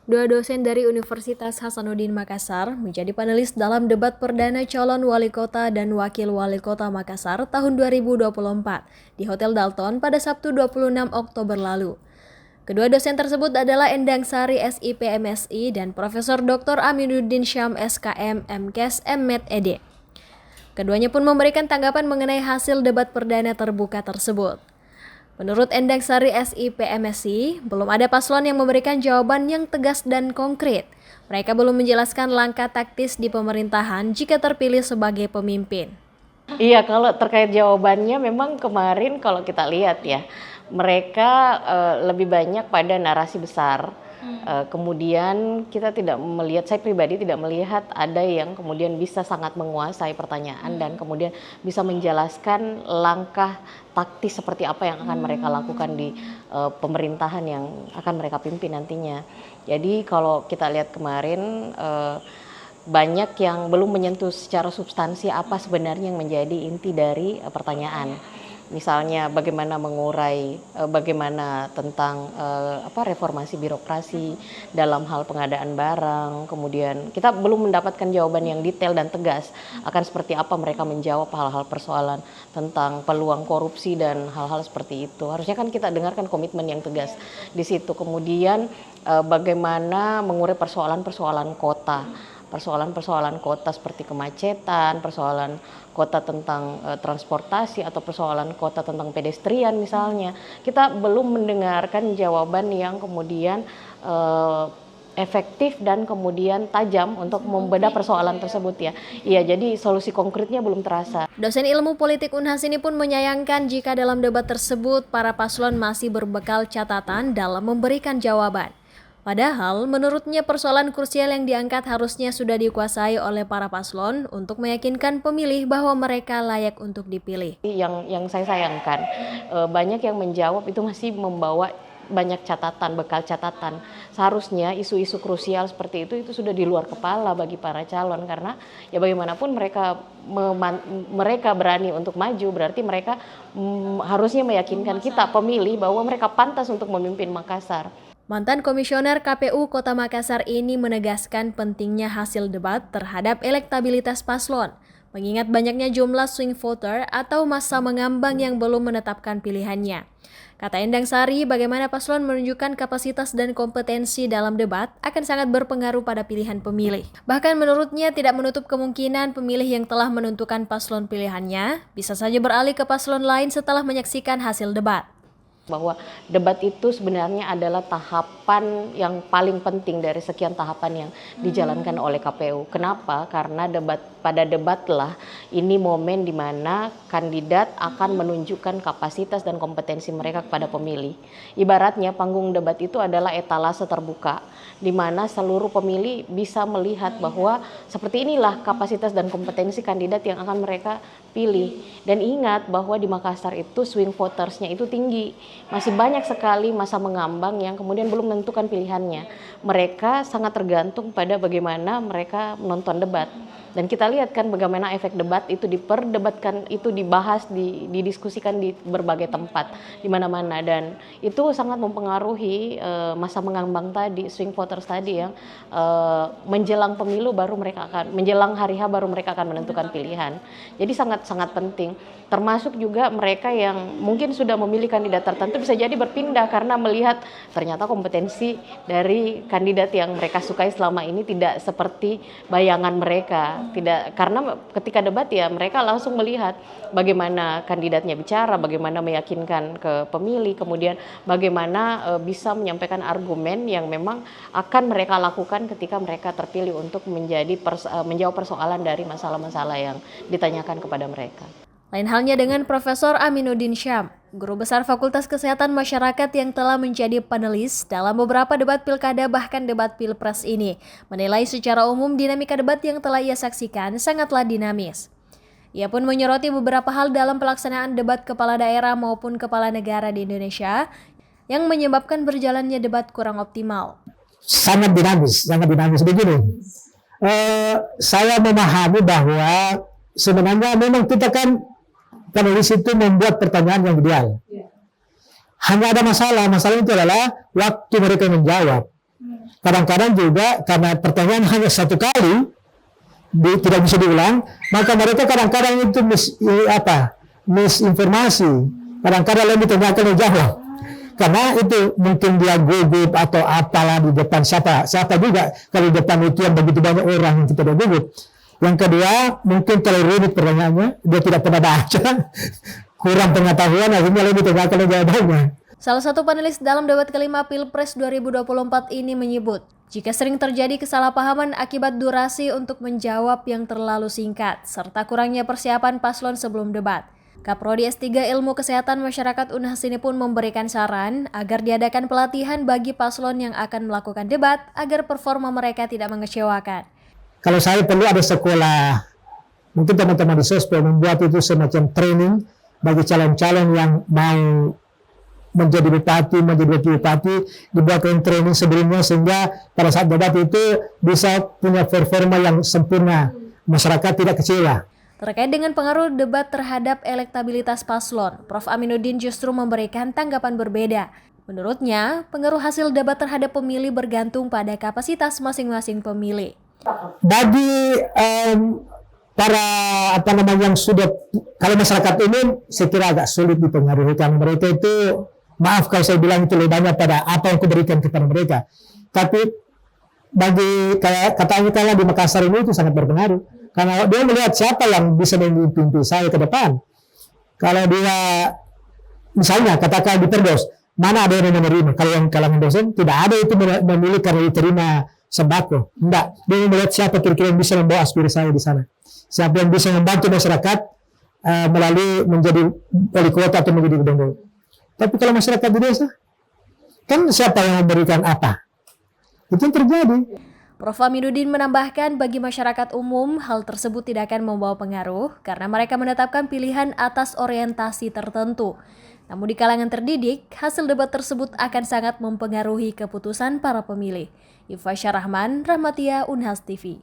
Dua dosen dari Universitas Hasanuddin Makassar menjadi panelis dalam debat perdana calon wali kota dan wakil wali kota Makassar tahun 2024 di Hotel Dalton pada Sabtu 26 Oktober lalu. Kedua dosen tersebut adalah Endang Sari SIP MSI dan Profesor Dr. Aminuddin Syam SKM MKes Med Ed. Keduanya pun memberikan tanggapan mengenai hasil debat perdana terbuka tersebut. Menurut Endang Sari SIP MSI, belum ada paslon yang memberikan jawaban yang tegas dan konkret. Mereka belum menjelaskan langkah taktis di pemerintahan jika terpilih sebagai pemimpin. Iya, kalau terkait jawabannya memang kemarin kalau kita lihat ya, mereka lebih banyak pada narasi besar. Kemudian kita tidak melihat, saya pribadi tidak melihat ada yang kemudian bisa sangat menguasai pertanyaan dan kemudian bisa menjelaskan langkah taktis seperti apa yang akan mereka lakukan di pemerintahan yang akan mereka pimpin nantinya. Jadi kalau kita lihat kemarin banyak yang belum menyentuh secara substansi apa sebenarnya yang menjadi inti dari pertanyaan. Misalnya bagaimana mengurai, bagaimana tentang reformasi birokrasi dalam hal pengadaan barang. Kemudian kita belum mendapatkan jawaban yang detail dan tegas akan seperti apa mereka menjawab hal-hal persoalan tentang peluang korupsi dan hal-hal seperti itu. Harusnya kan kita dengarkan komitmen yang tegas di situ. Kemudian bagaimana mengurai persoalan-persoalan kota. Persoalan-persoalan kota seperti kemacetan, persoalan kota tentang transportasi atau persoalan kota tentang pedestrian misalnya. Kita belum mendengarkan jawaban yang kemudian efektif dan kemudian tajam untuk membedah persoalan tersebut ya. Iya, jadi solusi konkretnya belum terasa. Dosen ilmu politik Unhas ini pun menyayangkan jika dalam debat tersebut para paslon masih berbekal catatan dalam memberikan jawaban. Padahal, menurutnya persoalan krusial yang diangkat harusnya sudah dikuasai oleh para paslon untuk meyakinkan pemilih bahwa mereka layak untuk dipilih. Yang saya sayangkan, banyak yang menjawab itu masih membawa banyak catatan, bekal catatan. Seharusnya isu-isu krusial seperti itu sudah di luar kepala bagi para calon, karena ya bagaimanapun mereka berani untuk maju, berarti mereka harusnya meyakinkan kita pemilih bahwa mereka pantas untuk memimpin Makassar. Mantan Komisioner KPU Kota Makassar ini menegaskan pentingnya hasil debat terhadap elektabilitas paslon, mengingat banyaknya jumlah swing voter atau massa mengambang yang belum menetapkan pilihannya. Kata Endang Sari, bagaimana paslon menunjukkan kapasitas dan kompetensi dalam debat akan sangat berpengaruh pada pilihan pemilih. Bahkan menurutnya tidak menutup kemungkinan pemilih yang telah menentukan paslon pilihannya bisa saja beralih ke paslon lain setelah menyaksikan hasil debat. Bahwa debat itu sebenarnya adalah tahapan yang paling penting dari sekian tahapan yang dijalankan oleh KPU. Kenapa? Karena pada debatlah ini momen di mana kandidat akan menunjukkan kapasitas dan kompetensi mereka kepada pemilih. Ibaratnya panggung debat itu adalah etalase terbuka di mana seluruh pemilih bisa melihat bahwa seperti inilah kapasitas dan kompetensi kandidat yang akan mereka pilih. Dan ingat bahwa di Makassar itu swing votersnya itu tinggi. Masih banyak sekali massa mengambang yang kemudian belum menentukan pilihannya. Mereka sangat tergantung pada bagaimana mereka menonton debat. Dan kita lihat kan bagaimana efek debat itu diperdebatkan, itu dibahas, didiskusikan di berbagai tempat, di mana-mana. Dan itu sangat mempengaruhi massa mengambang tadi, swing voters tadi yang menjelang pemilu baru mereka akan, menjelang hari H baru mereka akan menentukan pilihan. Jadi sangat penting. Termasuk juga mereka yang mungkin sudah memilih kandidat tertentu bisa jadi berpindah karena melihat ternyata kompetensi dari kandidat yang mereka sukai selama ini tidak seperti bayangan mereka. Tidak, karena ketika debat ya mereka langsung melihat bagaimana kandidatnya bicara, bagaimana meyakinkan ke pemilih, kemudian bagaimana bisa menyampaikan argumen yang memang akan mereka lakukan ketika mereka terpilih untuk menjawab persoalan dari masalah-masalah yang ditanyakan kepada mereka. Lain halnya dengan Profesor Aminuddin Syam, Guru Besar Fakultas Kesehatan Masyarakat yang telah menjadi panelis dalam beberapa debat pilkada bahkan debat pilpres ini, menilai secara umum dinamika debat yang telah ia saksikan sangatlah dinamis. Ia pun menyoroti beberapa hal dalam pelaksanaan debat kepala daerah maupun kepala negara di Indonesia yang menyebabkan berjalannya debat kurang optimal. Sangat dinamis begini. Saya memahami bahwa sebenarnya memang kita kan panelis itu membuat pertanyaan yang ideal. Hanya ada masalah itu adalah waktu mereka menjawab. Kadang-kadang juga karena pertanyaan hanya satu kali, tidak bisa diulang, maka mereka kadang-kadang itu misinformasi. Kadang-kadang lebih ditanyakan jawab. Karena itu mungkin dia gugup atau apalah di depan siapa juga kalau di depan itu yang begitu banyak orang yang tidak gugup. Yang kedua, mungkin kalau rumit pertanyaannya, dia tidak pernah baca, kurang pengetahuan, akhirnya lebih ditanyakan jawabannya. Salah satu panelis dalam debat kelima Pilpres 2024 ini menyebut, jika sering terjadi kesalahpahaman akibat durasi untuk menjawab yang terlalu singkat, serta kurangnya persiapan paslon sebelum debat. Kaprodi S3 Ilmu Kesehatan Masyarakat Unhas ini pun memberikan saran agar diadakan pelatihan bagi paslon yang akan melakukan debat agar performa mereka tidak mengecewakan. Kalau saya perlu ada sekolah, mungkin teman-teman di Sospo membuat itu semacam training bagi calon-calon yang mau menjadi bupati, menjadi wakil bupati, dibuatkan training sebelumnya sehingga pada saat debat itu bisa punya performa yang sempurna, masyarakat tidak kecewa. Terkait dengan pengaruh debat terhadap elektabilitas paslon, Prof. Aminuddin justru memberikan tanggapan berbeda. Menurutnya, pengaruh hasil debat terhadap pemilih bergantung pada kapasitas masing-masing pemilih. Bagi para yang sudah, kalau masyarakat umum saya kira agak sulit dipengaruhi karena mereka itu, maaf kalau saya bilang itu lebih banyak pada apa yang kuberikan kepada mereka. Tapi bagi katakanlah di Makassar ini itu sangat berpengaruh. Karena dia melihat siapa yang bisa memimpin saya ke depan. Kalau dia, misalnya katakan di Perdos, mana ada yang menerima? Kalau yang kalangan dosen, tidak ada itu memilih karena diterima sembako. Enggak, dia melihat siapa kira-kira yang bisa membawa aspirasi saya di sana. Siapa yang bisa membantu masyarakat melalui menjadi wali kota atau menjadi gubernur. Tapi kalau masyarakat di desa, kan siapa yang memberikan apa? Itu yang terjadi. Prof. Aminuddin menambahkan bagi masyarakat umum hal tersebut tidak akan membawa pengaruh karena mereka menetapkan pilihan atas orientasi tertentu. Namun di kalangan terdidik, hasil debat tersebut akan sangat mempengaruhi keputusan para pemilih. Iva Syarahman, Rahmatia, Unhas TV.